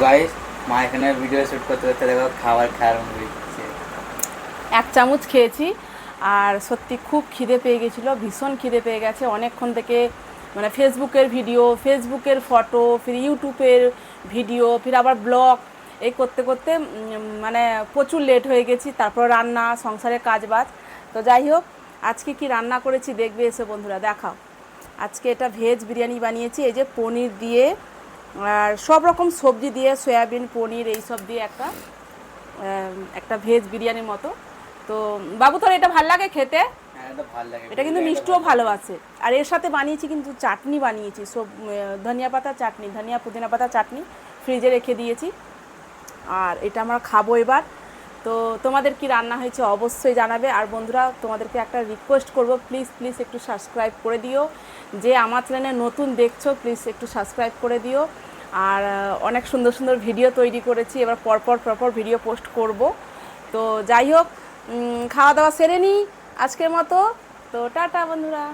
Guys মা এখানে video shoot করতে করতে দেখো খাবার খাওয়ার মুভি দিচ্ছে। 1 চামচ খেয়েছি আর সত্যি খুব খিদে পেয়ে গেছিলো, ভীষণ খিদে পেয়ে গেছে অনেকক্ষণ থেকে। মানে ফেসবুকের ভিডিও, ফেসবুকের ফটো, ফির ইউটিউবের ভিডিও, ফির আবার ব্লগ, এই করতে করতে মানে প্রচুর লেট হয়ে গেছি। তারপর রান্না, সংসারের কাজবাজ। তো যাই হোক, আজকে কি রান্না করেছি দেখবে এসে বন্ধুরা, দেখাও। আজকে এটা ভেজ বিরিয়ানি বানিয়েছি, এই যে পনির দিয়ে আর সব রকম সবজি দিয়ে, সয়াবিন, পনির এইসব দিয়ে একটা ভেজ বিরিয়ানির মতো। তো বাবু, তোর এটা ভাল লাগে খেতে? হ্যাঁ এটা ভালো লাগে, এটা কিন্তু মিষ্টিও ভালোবাসে। আর এর সাথে বানিয়েছি কিন্তু চাটনি বানিয়েছি, সব ধনিয়া পাতা চাটনি, ধনিয়া পুদিনা পাতা চাটনি ফ্রিজে রেখে দিয়েছি। আর এটা আমরা খাবো এবার। তো তোমাদের কি রান্না হয়েছে অবশ্যই জানাবে। আর বন্ধুরা, তোমাদেরকে একটা রিকোয়েস্ট করব, প্লিজ প্লিজ একটু সাবস্ক্রাইব করে দিও। যে আমার চ্যানেলে নতুন দেখছো প্লিজ একটু সাবস্ক্রাইব করে দিও। আর অনেক সুন্দর সুন্দর ভিডিও তৈরি করেছি, এবার পরপর ভিডিও পোস্ট করব। তো যাই হোক, খাওয়া দাওয়া সেরে নিই আজকের মতো। তো টাটা বন্ধুরা।